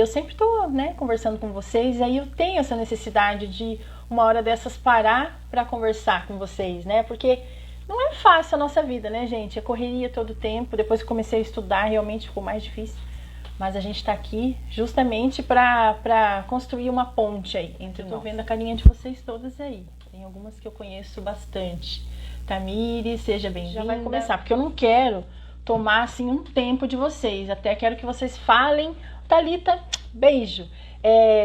eu sempre tô, né, conversando com vocês, e aí eu tenho essa necessidade de uma hora dessas parar para conversar com vocês, né? Porque não é fácil a nossa vida, né, gente? É correria todo o tempo. Depois que comecei a estudar, realmente ficou mais difícil. Mas a gente tá aqui justamente para construir uma ponte aí entre nós. Tô vendo a carinha de vocês todas aí. Tem algumas que eu conheço bastante. Tamires, seja bem-vinda. Já vai começar, porque eu não quero tomar assim um tempo de vocês. Até quero que vocês falem. Thalita, beijo.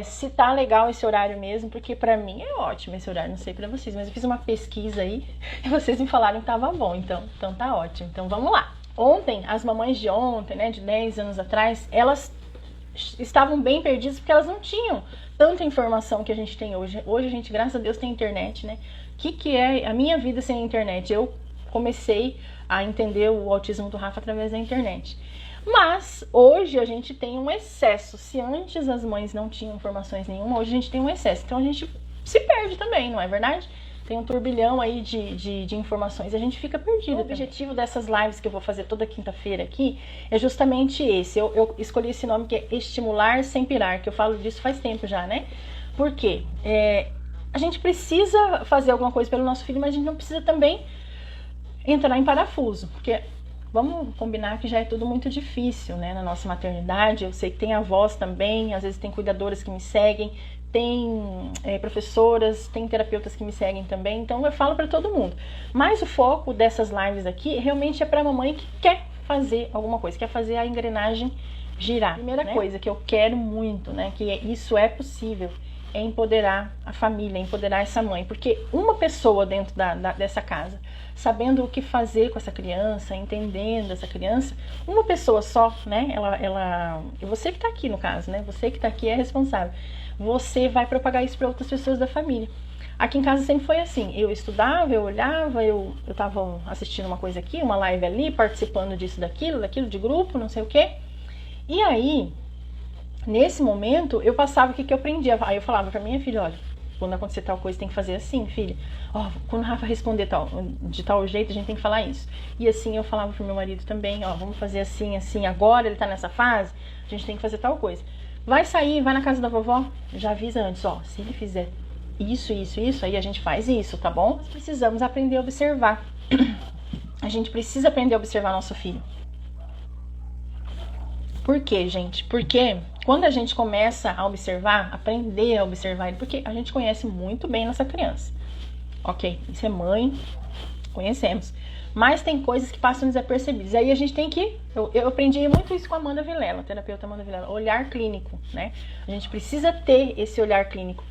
Se tá legal esse horário mesmo, porque pra mim é ótimo esse horário, não sei pra vocês, mas eu fiz uma pesquisa aí e vocês me falaram que tava bom, então tá ótimo. Então vamos lá. Ontem, as mamães de ontem, né, de 10 anos atrás, elas estavam bem perdidas porque elas não tinham tanta informação que a gente tem hoje. Hoje a gente, graças a Deus, tem internet, né? O que é a minha vida sem a internet? Eu comecei a entender o autismo do Rafa através da internet. Mas hoje a gente tem um excesso. Se antes as mães não tinham informações nenhuma, hoje a gente tem um excesso. Então a gente se perde também, não é verdade? Tem um turbilhão aí de informações, a gente fica perdido. O objetivo dessas lives que eu vou fazer toda quinta-feira aqui é justamente esse. Eu escolhi esse nome que é Estimular Sem Pirar, que eu falo disso faz tempo já, né? Por quê? A gente precisa fazer alguma coisa pelo nosso filho, mas a gente não precisa também entrar em parafuso, porque vamos combinar que já é tudo muito difícil, né? Na nossa maternidade, eu sei que tem avós também, às vezes tem cuidadoras que me seguem, tem professoras, tem terapeutas que me seguem também, então eu falo para todo mundo. Mas o foco dessas lives aqui realmente é para a mamãe que quer fazer alguma coisa, quer fazer a engrenagem girar. Primeira coisa que eu quero muito, né, que isso é possível, é empoderar a família, empoderar essa mãe, porque uma pessoa dentro dessa casa, sabendo o que fazer com essa criança, entendendo essa criança, uma pessoa só, né, você que tá aqui no caso, né, você que tá aqui é responsável, você vai propagar isso para outras pessoas da família. Aqui em casa sempre foi assim, eu estudava, eu olhava, eu tava assistindo uma coisa aqui, uma live ali, participando disso, daquilo, de grupo, não sei o quê, e aí, nesse momento, eu passava o que eu aprendia. Aí eu falava pra minha filha, olha, quando acontecer tal coisa, tem que fazer assim, filha. Ó, quando o Rafa responder de tal jeito, a gente tem que falar isso. E assim eu falava pro meu marido também, ó, vamos fazer assim, assim, agora ele tá nessa fase, a gente tem que fazer tal coisa. Vai sair, vai na casa da vovó, já avisa antes, ó, se ele fizer isso, aí a gente faz isso, tá bom? Nós precisamos aprender a observar. A gente precisa aprender a observar nosso filho. Por quê, gente? Porque quando a gente começa a observar, aprender a observar ele, porque a gente conhece muito bem nossa criança. Ok, isso é mãe, conhecemos. Mas tem coisas que passam desapercebidas. Aí a gente tem que... Eu aprendi muito isso com a Amanda Vilela, a terapeuta Amanda Vilela. Olhar clínico, né? A gente precisa ter esse olhar clínico.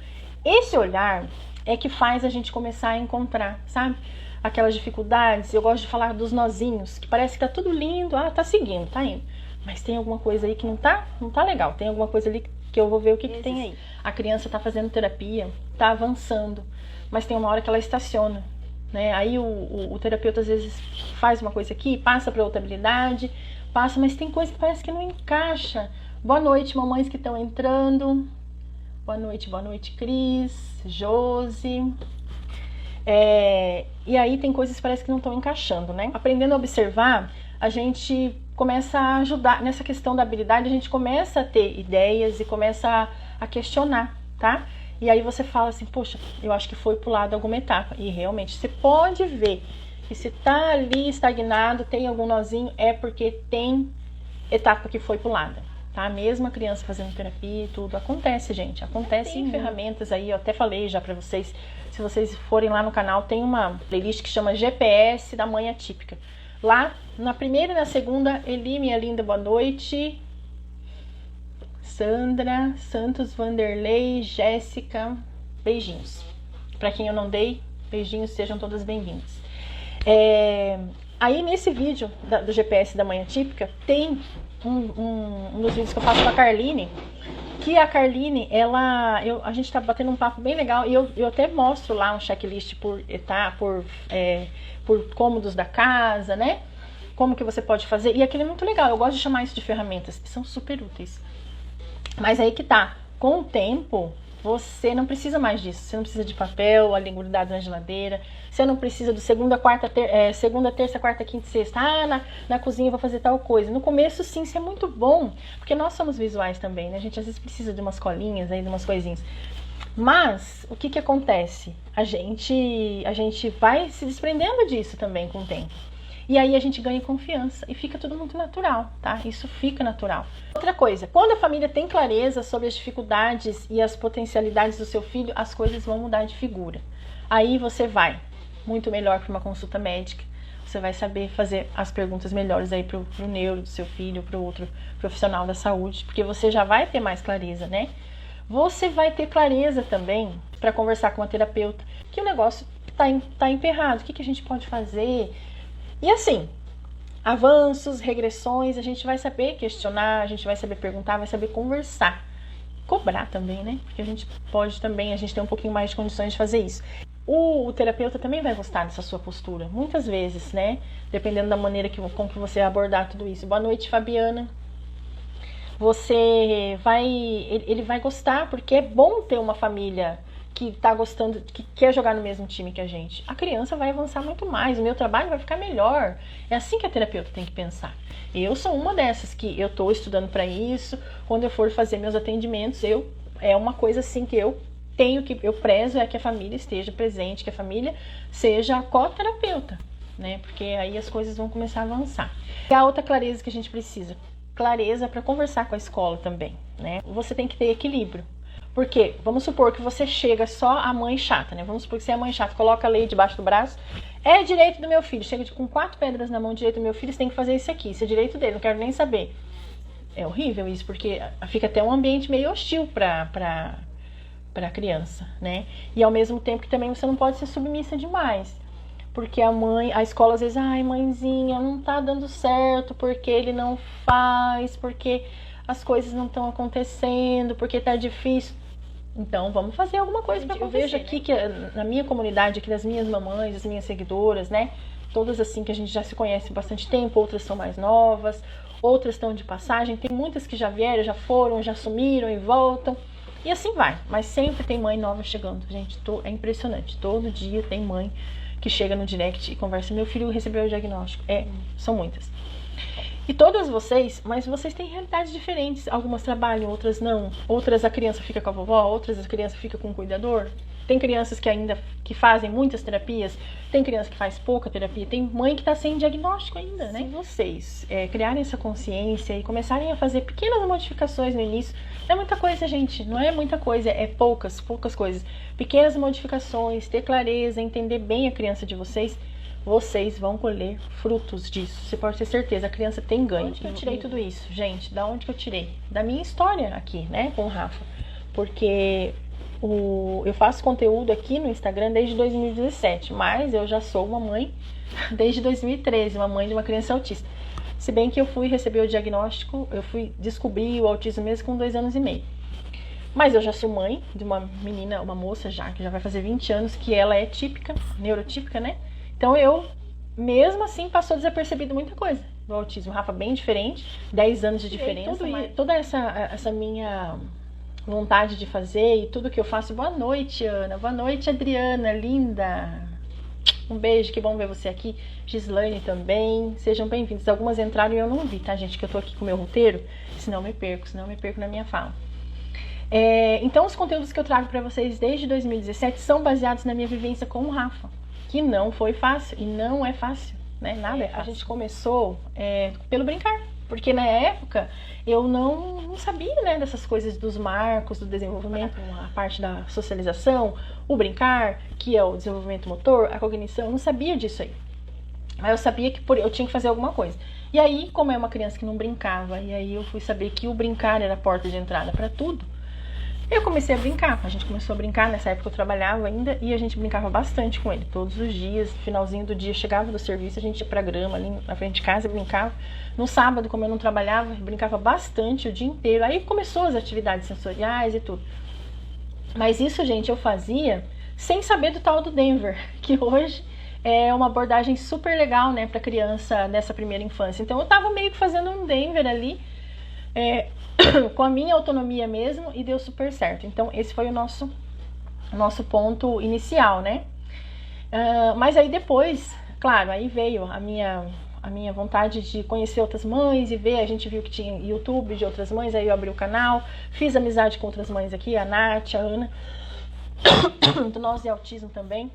Esse olhar é que faz a gente começar a encontrar, sabe? Aquelas dificuldades. Eu gosto de falar dos nozinhos, que parece que tá tudo lindo. Ah, tá seguindo, tá indo. Mas tem alguma coisa aí que não tá legal. Tem alguma coisa ali que eu vou ver o que tem aí. A criança tá fazendo terapia, tá avançando, mas tem uma hora que ela estaciona, né? Aí o terapeuta às vezes faz uma coisa aqui, passa para outra habilidade, mas tem coisa que parece que não encaixa. Boa noite, mamães que estão entrando. Boa noite, Cris, Josi. E aí tem coisas que parece que não estão encaixando, né? Aprendendo a observar, a gente começa a ajudar nessa questão da habilidade, a gente começa a ter ideias e começa a questionar, tá? E aí você fala assim, poxa, eu acho que foi pulado alguma etapa. E realmente, você pode ver que se tá ali estagnado, tem algum nozinho, é porque tem etapa que foi pulada, tá? Mesmo a criança fazendo terapia e tudo, acontece, gente, acontece. Tem ferramentas aí, eu até falei já pra vocês, se vocês forem lá no canal, tem uma playlist que chama GPS da Mãe Atípica. Lá, na primeira e na segunda, Eli, minha linda, boa noite. Sandra, Santos, Vanderlei, Jéssica, beijinhos. Para quem eu não dei, beijinhos, sejam todas bem-vindas. Aí nesse vídeo do GPS da Mãe Atípica, tem um dos vídeos que eu faço com a Carline, que a Carline, a gente tá batendo um papo bem legal, e eu até mostro lá um checklist por cômodos da casa, né? Como que você pode fazer, e aquilo é muito legal, eu gosto de chamar isso de ferramentas, são super úteis. Mas aí que tá, com o tempo, você não precisa mais disso. Você não precisa de papel, a língua grudada na geladeira. Você não precisa do segunda, terça, quarta, quinta e sexta. Na cozinha eu vou fazer tal coisa. No começo, sim, isso é muito bom. Porque nós somos visuais também, né? A gente às vezes precisa de umas colinhas aí, de umas coisinhas. Mas, o que acontece? A gente vai se desprendendo disso também com o tempo. E aí a gente ganha confiança e fica tudo muito natural, tá? Isso fica natural. Outra coisa, quando a família tem clareza sobre as dificuldades e as potencialidades do seu filho, as coisas vão mudar de figura. Aí você vai muito melhor para uma consulta médica, você vai saber fazer as perguntas melhores aí pro neuro do seu filho, pro outro profissional da saúde, porque você já vai ter mais clareza, né? Você vai ter clareza também para conversar com uma terapeuta, que o negócio tá emperrado, o que a gente pode fazer? E assim, avanços, regressões, a gente vai saber questionar, a gente vai saber perguntar, vai saber conversar. Cobrar também, né? Porque a gente pode também, a gente tem um pouquinho mais de condições de fazer isso. O terapeuta também vai gostar dessa sua postura, muitas vezes, né? Dependendo da maneira com que você abordar tudo isso. Boa noite, Fabiana. Ele vai gostar, porque é bom ter uma família que tá gostando, que quer jogar no mesmo time que a gente. A criança vai avançar muito mais, o meu trabalho vai ficar melhor. É assim que a terapeuta tem que pensar. Eu sou uma dessas que eu tô estudando para isso. Quando eu for fazer meus atendimentos, é uma coisa assim que eu prezo, é que a família esteja presente, que a família seja a co-terapeuta, né? Porque aí as coisas vão começar a avançar. E a outra clareza que a gente precisa, clareza para conversar com a escola também, né? Você tem que ter equilíbrio. Porque, vamos supor que você chega só a mãe chata, né? Vamos supor que você é a mãe chata, coloca a lei debaixo do braço. É direito do meu filho. Chega com 4 pedras na mão, direito do meu filho, você tem que fazer isso aqui. Isso é direito dele, não quero nem saber. É horrível isso, porque fica até um ambiente meio hostil pra criança, né? E ao mesmo tempo que também você não pode ser submissa demais. Porque a escola às vezes, ai, mãezinha, não tá dando certo, porque ele não faz, porque as coisas não estão acontecendo, porque tá difícil. Então, vamos fazer alguma coisa para acontecer. Eu vejo aqui, né, que na minha comunidade, aqui das minhas mamães, as minhas seguidoras, né? Todas assim que a gente já se conhece há bastante tempo, outras são mais novas, outras estão de passagem. Tem muitas que já vieram, já foram, já sumiram e voltam. E assim vai. Mas sempre tem mãe nova chegando, gente. É impressionante. Todo dia tem mãe que chega no direct e conversa. Meu filho recebeu o diagnóstico. São muitas. E todas vocês, mas vocês têm realidades diferentes. Algumas trabalham, outras não. Outras a criança fica com a vovó, outras a criança fica com o cuidador. Tem crianças que fazem muitas terapias, tem criança que faz pouca terapia, tem mãe que está sem diagnóstico ainda, né? Se vocês criarem essa consciência e começarem a fazer pequenas modificações no início, não é muita coisa, gente, não é muita coisa, é poucas coisas. Pequenas modificações, ter clareza, entender bem a criança de vocês vão colher frutos disso. Você pode ter certeza, a criança tem ganho. Onde que eu tirei tudo isso, gente? Da onde que eu tirei? Da minha história aqui, né, com o Rafa. Porque eu faço conteúdo aqui no Instagram desde 2017, mas eu já sou uma mãe desde 2013, uma mãe de uma criança autista. Se bem que eu fui receber o diagnóstico, eu fui descobrir o autismo mesmo com 2 anos e meio. Mas eu já sou mãe de uma menina, uma moça que já vai fazer 20 anos, que ela é típica, neurotípica, né? Então eu, mesmo assim, passou desapercebido muita coisa do autismo. Rafa bem diferente, 10 anos de diferença. Toda essa minha vontade de fazer e tudo que eu faço. Boa noite, Ana. Boa noite, Adriana, linda. Um beijo, que bom ver você aqui. Gislaine também. Sejam bem-vindos. Algumas entraram e eu não vi, tá, gente? Que eu tô aqui com o meu roteiro, senão eu me perco na minha fala. Então, os conteúdos que eu trago pra vocês desde 2017 são baseados na minha vivência com o Rafa, que não foi fácil, e não é fácil, né? Nada é fácil. A gente começou pelo brincar, porque na época eu não sabia, né, dessas coisas dos marcos, do desenvolvimento, a parte da socialização, o brincar, que é o desenvolvimento motor, a cognição, eu não sabia disso aí. Mas eu sabia que eu tinha que fazer alguma coisa. E aí, como é uma criança que não brincava, e aí eu fui saber que o brincar era a porta de entrada para tudo, eu comecei a brincar. A gente começou a brincar, nessa época eu trabalhava ainda, e a gente brincava bastante com ele. Todos os dias, no finalzinho do dia, chegava do serviço, a gente ia pra grama ali na frente de casa e brincava. No sábado, como eu não trabalhava, brincava bastante o dia inteiro. Aí começou as atividades sensoriais e tudo. Mas isso, gente, eu fazia sem saber do tal do Denver, que hoje é uma abordagem super legal, né, pra criança nessa primeira infância. Então eu tava meio que fazendo um Denver ali, com a minha autonomia mesmo e deu super certo. Então esse foi o nosso ponto inicial, né? Mas aí depois, claro, aí veio a minha vontade de conhecer outras mães e ver, a gente viu que tinha YouTube de outras mães, aí eu abri o canal, fiz amizade com outras mães aqui, a Nath, a Ana, do Nós e Autismo também,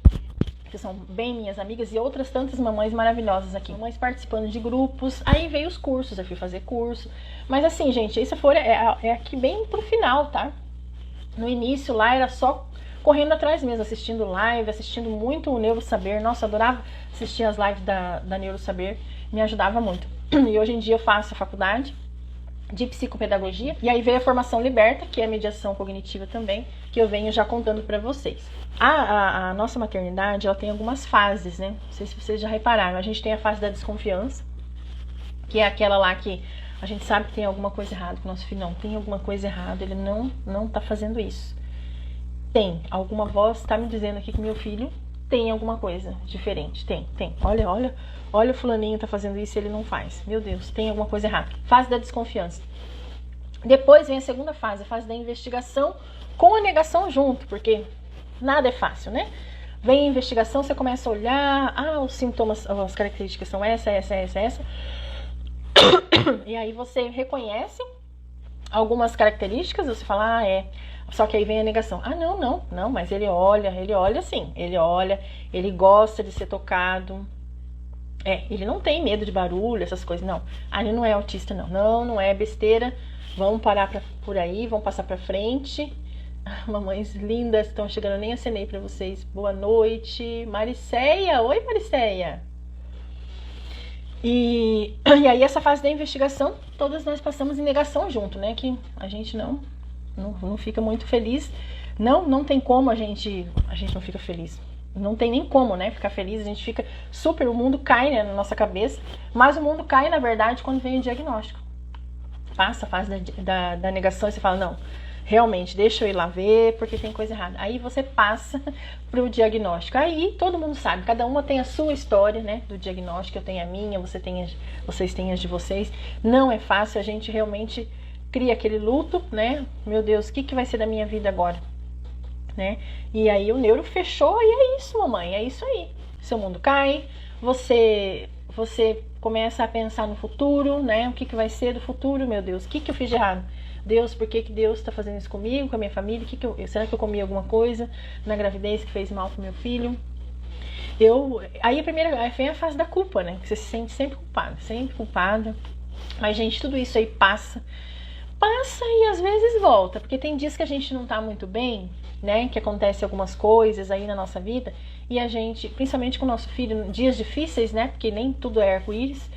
que são bem minhas amigas, e outras tantas mamães maravilhosas aqui, mamães participando de grupos. Aí veio os cursos, eu fui fazer curso, mas assim, gente, isso é aqui bem pro final, tá? No início lá era só correndo atrás mesmo, assistindo live, assistindo muito o Neurosaber. Nossa, eu adorava assistir as lives da Neurosaber, me ajudava muito. E hoje em dia eu faço a faculdade de psicopedagogia, e aí veio a formação Liberta, que é mediação cognitiva também, que eu venho já contando para vocês. A nossa maternidade, ela tem algumas fases, né? Não sei se vocês já repararam. A gente tem a fase da desconfiança, que é aquela lá que a gente sabe que tem alguma coisa errada, que o nosso filho não tem alguma coisa errada, ele não tá fazendo isso. Tem, alguma voz tá me dizendo aqui que meu filho tem alguma coisa diferente. Tem. Olha o fulaninho tá fazendo isso e ele não faz. Meu Deus, tem alguma coisa errada. Fase da desconfiança. Depois vem a segunda fase, a fase da investigação com a negação junto, porque nada é fácil, né? Vem a investigação, você começa a olhar, os sintomas, as características são essa. E aí você reconhece algumas características, você fala, só que aí vem a negação. Não, mas ele olha sim, ele gosta de ser tocado. Ele não tem medo de barulho, essas coisas, não. Ele não é autista, não é besteira. Vamos parar por aí, vamos passar pra frente. Mamães lindas estão chegando, nem acenei pra vocês. Boa noite, Mariceia. Oi, Mariceia. E aí essa fase da investigação, todas nós passamos em negação junto, né? Que a gente não fica muito feliz. Não tem como a gente não fica feliz. Não tem nem como, né, ficar feliz. A gente fica super, o mundo cai, né, na nossa cabeça. Mas o mundo cai, na verdade, quando vem o diagnóstico. Passa a fase da negação e você fala, não, realmente, deixa eu ir lá ver, porque tem coisa errada. Aí você passa pro diagnóstico. Aí todo mundo sabe, cada uma tem a sua história, né, do diagnóstico. Eu tenho a minha, vocês têm as de vocês. Não é fácil, a gente realmente cria aquele luto, né? Meu Deus, o que vai ser da minha vida agora? Né? E aí o neuro fechou e é isso, mamãe, é isso aí. Seu mundo cai, você começa a pensar no futuro, né? O que vai ser do futuro, meu Deus? O que eu fiz de errado? Deus, por que Deus está fazendo isso comigo, com a minha família? Será que eu comi alguma coisa na gravidez que fez mal pro meu filho? Aí vem a fase da culpa, né? Que você se sente sempre culpada. Mas, gente, tudo isso aí passa e às vezes volta, porque tem dias que a gente não tá muito bem, né, que acontece algumas coisas aí na nossa vida, e a gente, principalmente com o nosso filho, dias difíceis, né, porque nem tudo é arco-íris,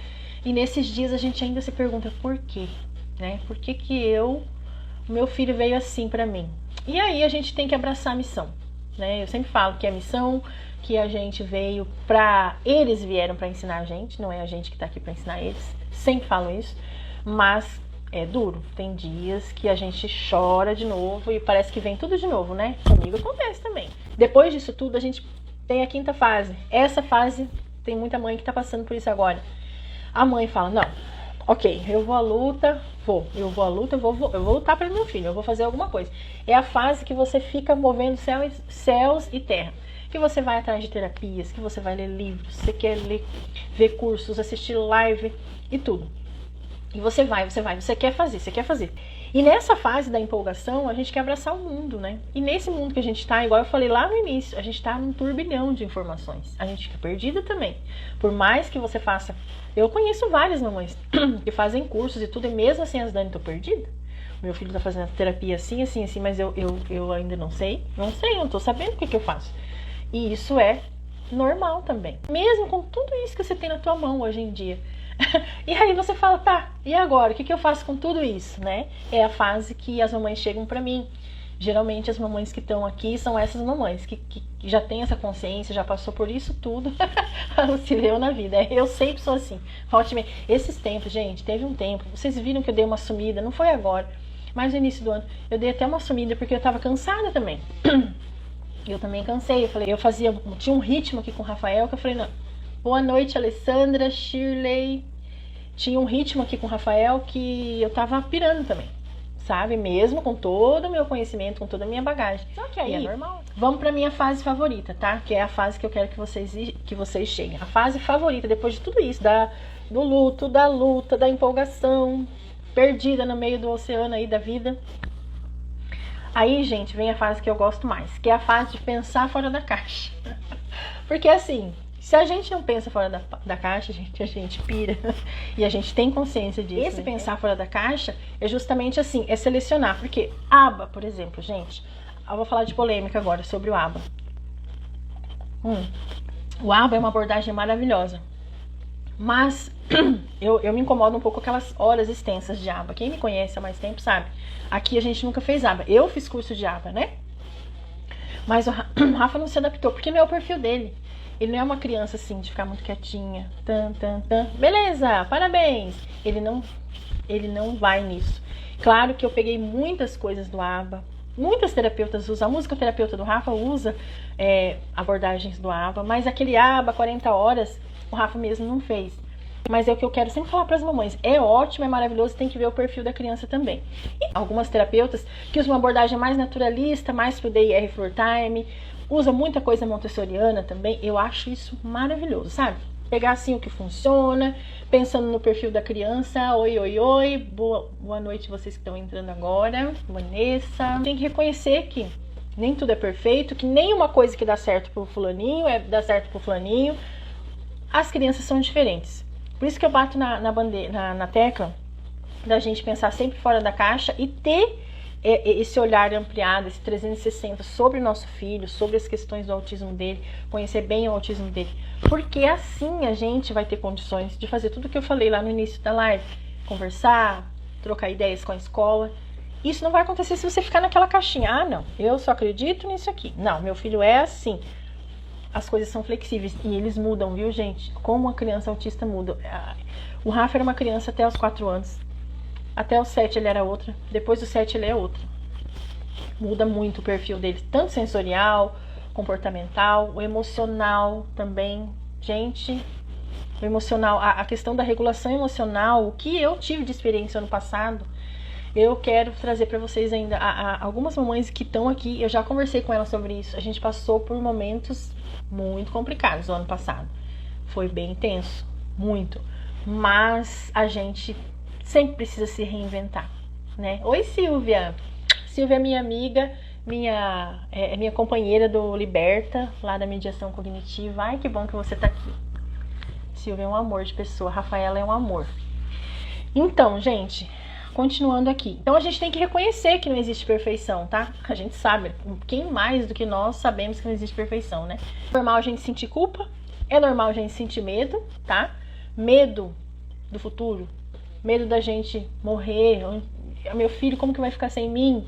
e nesses dias a gente ainda se pergunta por quê, né, por que meu filho veio assim pra mim? E aí a gente tem que abraçar a missão, né, eu sempre falo que a missão que a gente veio eles vieram pra ensinar a gente, não é a gente que tá aqui pra ensinar eles, sempre falo isso, mas é duro, tem dias que a gente chora de novo e parece que vem tudo de novo, né? Comigo acontece também. Depois disso tudo, a gente tem a quinta fase. Essa fase, tem muita mãe que tá passando por isso agora. A mãe fala, não, ok, eu vou à luta, eu vou lutar pelo meu filho, eu vou fazer alguma coisa. É a fase que você fica movendo céus e terra. Que você vai atrás de terapias, que você vai ler livros, você quer ver cursos, assistir live e tudo. E você quer fazer. E nessa fase da empolgação, a gente quer abraçar o mundo, né? E nesse mundo que a gente tá, igual eu falei lá no início, a gente tá num turbilhão de informações. A gente fica perdida também. Por mais que você faça... Eu conheço várias mamães que fazem cursos e tudo, e mesmo assim, as Dani, tô perdida. Meu filho tá fazendo terapia assim, mas eu ainda não tô sabendo o que eu faço. E isso é normal também. Mesmo com tudo isso que você tem na tua mão hoje em dia. E aí você fala, tá, e agora? O que eu faço com tudo isso, né? É a fase que as mamães chegam pra mim. Geralmente as mamães que estão aqui são essas mamães que já tem essa consciência, já passou por isso tudo, auxiliou na vida. Eu sempre sou assim. Esses tempos, gente, teve um tempo, vocês viram que eu dei uma sumida, não foi agora, mas no início do ano, eu dei até uma sumida porque eu tava cansada também. Eu também cansei, tinha um ritmo aqui com o Rafael que eu falei, não, boa noite, Alessandra, Shirley. Tinha um ritmo aqui com o Rafael que eu tava pirando também. sabe? Mesmo com todo o meu conhecimento, com toda a minha bagagem. Só que aí, é normal. Vamos pra minha fase favorita, tá? Que é a fase que eu quero que vocês cheguem. A fase favorita, depois de tudo isso, do luto, da luta, da empolgação, perdida no meio do oceano aí da vida. Aí, gente, vem a fase que eu gosto mais, que é a fase de pensar fora da caixa. Porque assim, se a gente não pensa fora da caixa, a gente pira. E a gente tem consciência disso. Esse pensar fora da caixa é justamente assim, é selecionar. Porque aba, por exemplo, gente, eu vou falar de polêmica agora sobre o aba. O aba é uma abordagem maravilhosa. Mas eu me incomodo um pouco com aquelas horas extensas de aba. Quem me conhece há mais tempo sabe. Aqui a gente nunca fez aba. Eu fiz curso de aba, né? Mas o Rafa não se adaptou, porque não é o perfil dele. Ele não é uma criança assim, de ficar muito quietinha. Beleza, parabéns. Ele não vai nisso. Claro que eu peguei muitas coisas do aba. Muitas terapeutas usam. A musicoterapeuta do Rafa usa abordagens do aba. Mas aquele aba 40 horas, o Rafa mesmo não fez. Mas é o que eu quero sempre falar para as mamães. É ótimo, é maravilhoso, tem que ver o perfil da criança também. E algumas terapeutas que usam uma abordagem mais naturalista, mais pro DIR Floor Time, usa muita coisa montessoriana também. Eu acho isso maravilhoso, sabe? Pegar assim o que funciona, pensando no perfil da criança. Oi. Boa noite vocês que estão entrando agora. Vanessa. Tem que reconhecer que nem tudo é perfeito, que nenhuma coisa que dá certo pro fulaninho dá certo pro fulaninho. As crianças são diferentes. Por isso que eu bato na tecla da gente pensar sempre fora da caixa e ter esse olhar ampliado, esse 360 sobre o nosso filho, sobre as questões do autismo dele, conhecer bem o autismo dele. Porque assim a gente vai ter condições de fazer tudo o que eu falei lá no início da live. Conversar, trocar ideias com a escola. Isso não vai acontecer se você ficar naquela caixinha. Ah, não, eu só acredito nisso aqui. Não, meu filho é assim. As coisas são flexíveis e eles mudam, viu, gente? Como uma criança autista muda. O Rafa era uma criança até os 4 anos. Até os 7 ele era outra. Depois dos 7 ele é outra. Muda muito o perfil dele. Tanto sensorial, comportamental, o emocional também. Gente, o emocional, a questão da regulação emocional, o que eu tive de experiência ano passado, eu quero trazer para vocês ainda. Algumas mamães que estão aqui, eu já conversei com elas sobre isso. A gente passou por momentos muito complicados no ano passado. Foi bem intenso, muito. Mas a gente sempre precisa se reinventar, né? Oi, Silvia! Silvia é minha amiga, minha companheira do Liberta, lá da mediação cognitiva. Ai, que bom que você tá aqui. Silvia é um amor de pessoa, Rafaela é um amor. Então, gente, continuando aqui. Então a gente tem que reconhecer que não existe perfeição, tá? A gente sabe, quem mais do que nós sabemos que não existe perfeição, né? É normal a gente sentir culpa, é normal a gente sentir medo, tá? Medo do futuro, medo da gente morrer, meu filho como que vai ficar sem mim?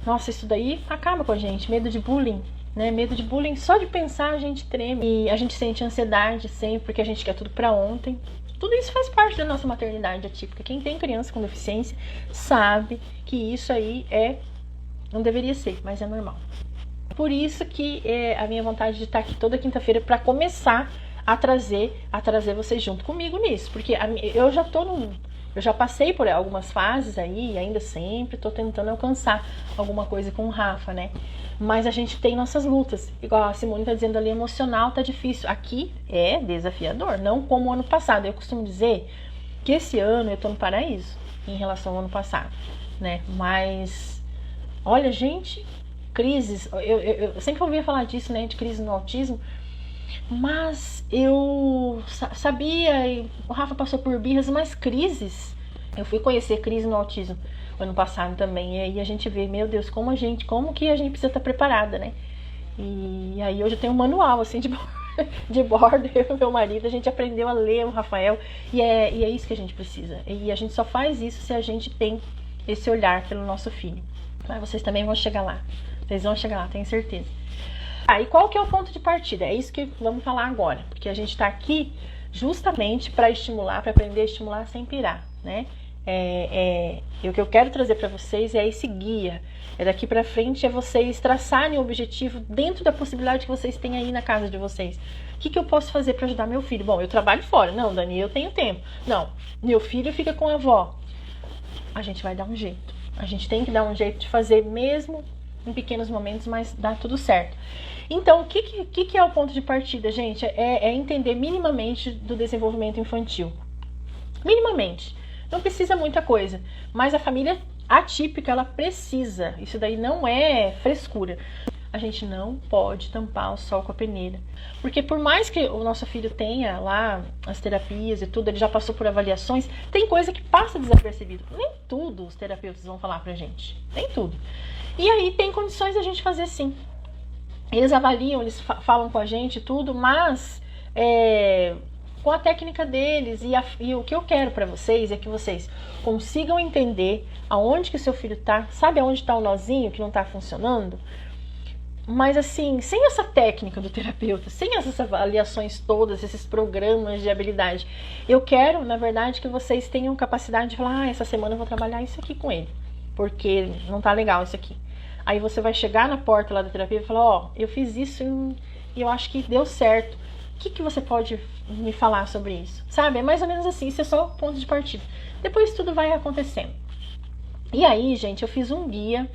Nossa, isso daí acaba com a gente. Medo de bullying, né? Medo de bullying, só de pensar a gente treme. E a gente sente ansiedade sempre, porque a gente quer tudo pra ontem. Tudo isso faz parte da nossa maternidade atípica. Quem tem criança com deficiência sabe que isso aí não deveria ser, mas é normal. Por isso que a minha vontade de estar aqui toda quinta-feira para começar a trazer vocês junto comigo nisso, porque eu já passei por algumas fases aí e ainda sempre estou tentando alcançar alguma coisa com o Rafa, né? Mas a gente tem nossas lutas. Igual a Simone tá dizendo ali, emocional tá difícil. Aqui é desafiador, não como o ano passado. Eu costumo dizer que esse ano eu tô no paraíso em relação ao ano passado, né? Mas, olha, gente, crises. Eu sempre ouvia falar disso, né? De crise no autismo. Mas eu sabia, e o Rafa passou por birras, mas crises. Eu fui conhecer crise no autismo ano passado também, e aí a gente vê, meu Deus, como que a gente precisa estar preparada, né? E aí hoje eu tenho um manual, assim, de bordo, eu e meu marido, a gente aprendeu a ler o Rafael, e é isso que a gente precisa. E a gente só faz isso se a gente tem esse olhar pelo nosso filho. Mas vocês também vão chegar lá, vocês vão chegar lá, tenho certeza. E qual que é o ponto de partida? É isso que vamos falar agora, porque a gente está aqui justamente para estimular, para aprender a estimular sem pirar, né? O que eu quero trazer para vocês é esse guia. Daqui para frente é vocês traçarem o objetivo dentro da possibilidade que vocês têm aí na casa de vocês. O que eu posso fazer para ajudar meu filho? Bom, eu trabalho fora. Não, Dani, eu tenho tempo. Não, meu filho fica com a avó. A gente vai dar um jeito. A gente tem que dar um jeito de fazer mesmo em pequenos momentos, mas dá tudo certo. Então, o que é o ponto de partida, gente? É entender minimamente do desenvolvimento infantil. Minimamente. Não precisa muita coisa, mas a família atípica, ela precisa. Isso daí não é frescura. A gente não pode tampar o sol com a peneira. Porque por mais que o nosso filho tenha lá as terapias e tudo, ele já passou por avaliações, tem coisa que passa desapercebido. Nem tudo os terapeutas vão falar pra gente. Nem tudo. E aí tem condições da gente fazer sim. Eles avaliam, eles falam com a gente tudo, mas com a técnica deles. E o que eu quero pra vocês é que vocês consigam entender aonde que o seu filho tá. Sabe aonde tá o nozinho que não tá funcionando? Mas assim, sem essa técnica do terapeuta, sem essas avaliações todas, esses programas de habilidade, eu quero, na verdade, que vocês tenham capacidade de falar, essa semana eu vou trabalhar isso aqui com ele, porque não tá legal isso aqui. Aí você vai chegar na porta lá da terapia e falar, eu fiz isso e eu acho que deu certo. O que você pode me falar sobre isso? Sabe? É mais ou menos assim, isso é só o ponto de partida. Depois tudo vai acontecendo. E aí, gente, eu fiz um guia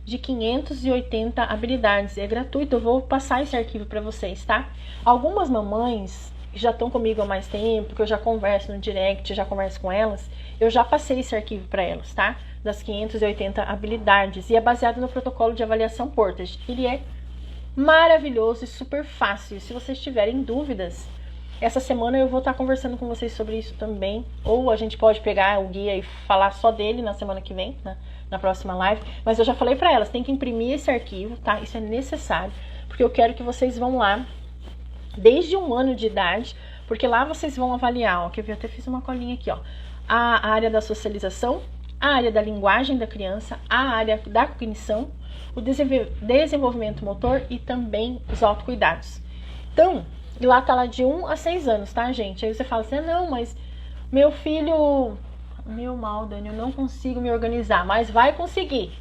de 580 habilidades. É gratuito, eu vou passar esse arquivo para vocês, tá? Algumas mamães que já estão comigo há mais tempo, que eu já converso no direct, já converso com elas, eu já passei esse arquivo para elas, tá? Das 580 habilidades. E é baseado no protocolo de avaliação Portage. Ele é maravilhoso e super fácil. Se vocês tiverem dúvidas, essa semana eu vou estar conversando com vocês sobre isso também. Ou a gente pode pegar o guia e falar só dele na semana que vem, né? Na próxima live, mas eu já falei pra elas, tem que imprimir esse arquivo, tá? Isso é necessário, porque eu quero que vocês vão lá desde 1 ano de idade, porque lá vocês vão avaliar, ó, que eu até fiz uma colinha aqui, ó, a área da socialização, a área da linguagem da criança, a área da cognição, o desenvolvimento motor e também os autocuidados. Então, lá tá lá de 1 a 6 anos, tá, gente? Aí você fala assim, não, mas meu filho... Meu mal, Dani, eu não consigo me organizar, mas vai conseguir.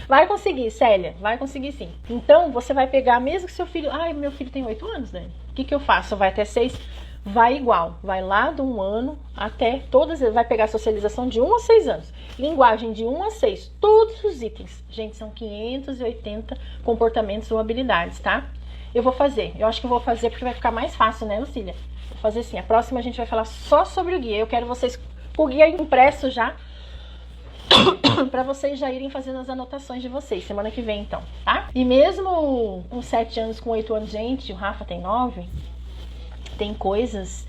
Vai conseguir, Célia, vai conseguir sim. Então, você vai pegar, mesmo que seu filho... meu filho tem 8 anos, Dani. O que eu faço? Vai até 6? Vai igual. Vai lá de 1 ano até todas... Vai pegar a socialização de 1 a 6 anos. Linguagem de 1 a 6. Todos os itens. Gente, são 580 comportamentos ou habilidades, tá? Eu vou fazer. Eu acho que eu vou fazer porque vai ficar mais fácil, né, Lucília? Vou fazer assim. A próxima a gente vai falar só sobre o guia. Eu quero vocês... o guia impresso já, para vocês já irem fazendo as anotações de vocês, semana que vem então, tá? E mesmo com 7 anos, com 8 anos, gente, o Rafa tem 9, tem coisas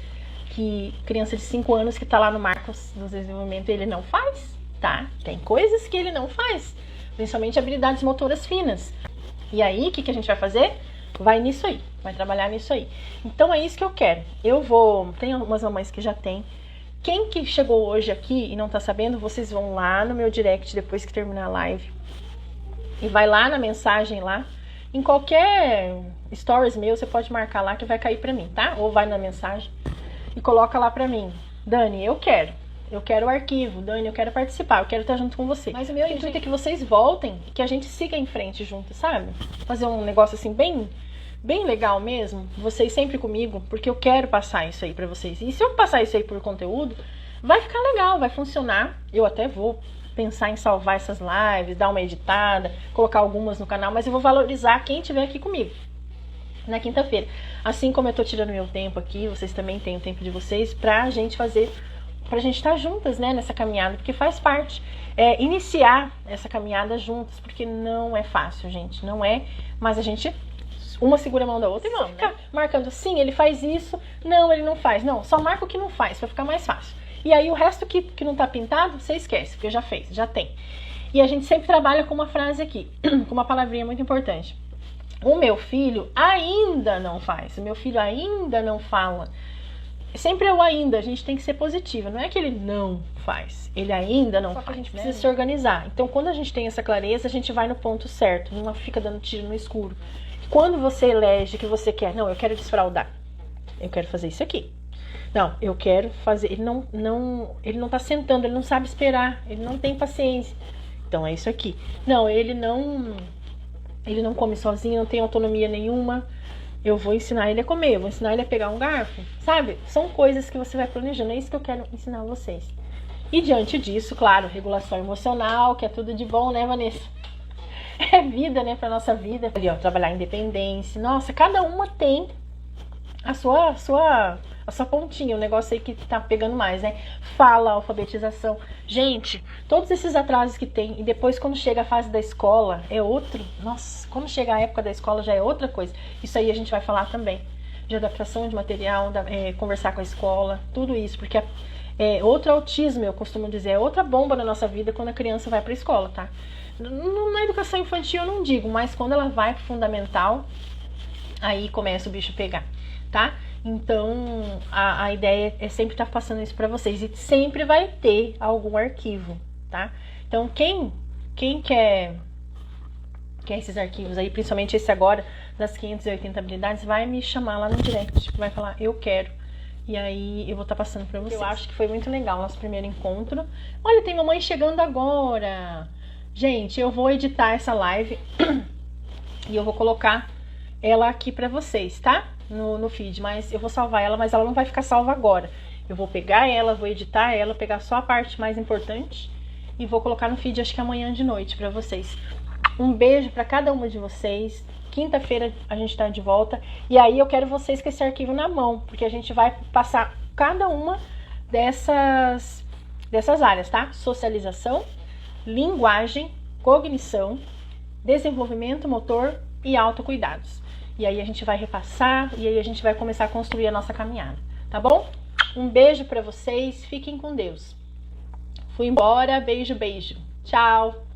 que criança de 5 anos que tá lá no Marcos do desenvolvimento, ele não faz, tá? Tem coisas que ele não faz, principalmente habilidades motoras finas. E aí, o que a gente vai fazer? Vai nisso aí, vai trabalhar nisso aí. Então é isso que eu quero. Tem algumas mamães que já tem. Quem que chegou hoje aqui e não tá sabendo, vocês vão lá no meu direct depois que terminar a live. E vai lá na mensagem lá. Em qualquer stories meu, você pode marcar lá que vai cair pra mim, tá? Ou vai na mensagem e coloca lá pra mim. Dani, eu quero o arquivo. Dani, eu quero participar, eu quero estar junto com você. Mas o meu intuito é que vocês voltem e que a gente siga em frente junto, sabe? Fazer um negócio assim bem legal mesmo, vocês sempre comigo, porque eu quero passar isso aí pra vocês. E se eu passar isso aí por conteúdo, vai ficar legal, vai funcionar. Eu até vou pensar em salvar essas lives, dar uma editada, colocar algumas no canal, mas eu vou valorizar quem estiver aqui comigo na quinta-feira. Assim como eu tô tirando meu tempo aqui, vocês também têm o tempo de vocês pra gente estar juntas, né, nessa caminhada, porque faz parte. Iniciar essa caminhada juntas, porque não é fácil, gente, não é, mas a gente... Uma segura a mão da outra e vamos, né? Marcando, sim, ele faz isso, não, ele não faz. Não, só marca o que não faz, pra ficar mais fácil. E aí o resto que não tá pintado, você esquece, porque já fez, já tem. E a gente sempre trabalha com uma frase aqui, com uma palavrinha muito importante. O meu filho ainda não faz, o meu filho ainda não fala. Sempre é o ainda, a gente tem que ser positiva, não é que ele não faz, ele ainda não faz. A gente precisa se organizar. Então quando a gente tem essa clareza, a gente vai no ponto certo, não fica dando tiro no escuro. Quando você elege que você quer, não, eu quero desfraldar, eu quero fazer isso aqui. Não, eu quero fazer, ele não tá sentando, ele não sabe esperar, ele não tem paciência. Então é isso aqui. Não, ele não come sozinho, não tem autonomia nenhuma. Eu vou ensinar ele a comer, eu vou ensinar ele a pegar um garfo, sabe? São coisas que você vai planejando, é isso que eu quero ensinar vocês. E diante disso, claro, regulação emocional, que é tudo de bom, né, Vanessa? É vida, né, pra nossa vida. Ali, ó, trabalhar independência. Nossa, cada uma tem a sua pontinha, o negócio aí que tá pegando mais, né? Fala, alfabetização. Gente, todos esses atrasos que tem, e depois quando chega a fase da escola, é outro. Nossa, quando chega a época da escola já é outra coisa. Isso aí a gente vai falar também. De adaptação de material, conversar com a escola, tudo isso, porque outro autismo, eu costumo dizer, é outra bomba na nossa vida quando a criança vai pra escola, tá? Na educação infantil eu não digo, mas quando ela vai pro fundamental, aí começa o bicho pegar, tá? Então, a ideia é sempre estar passando isso para vocês. E sempre vai ter algum arquivo, tá? Então, quem quer esses arquivos aí, principalmente esse agora, das 580 habilidades, vai me chamar lá no direct, vai falar, eu quero. E aí eu vou estar passando para vocês. Eu acho que foi muito legal o nosso primeiro encontro. Olha, tem mamãe chegando agora. Gente, eu vou editar essa live e eu vou colocar ela aqui para vocês, tá? No feed, mas eu vou salvar ela, mas ela não vai ficar salva agora. Eu vou pegar ela, vou editar ela, pegar só a parte mais importante e vou colocar no feed, acho que amanhã de noite para vocês. Um beijo para cada uma de vocês. Quinta-feira a gente tá de volta e aí eu quero vocês com esse arquivo na mão, porque a gente vai passar cada uma dessas áreas, tá? Socialização, linguagem, cognição, desenvolvimento motor e autocuidados. E aí a gente vai repassar e aí a gente vai começar a construir a nossa caminhada, tá bom? Um beijo para vocês, fiquem com Deus. Fui embora, beijo, beijo. Tchau!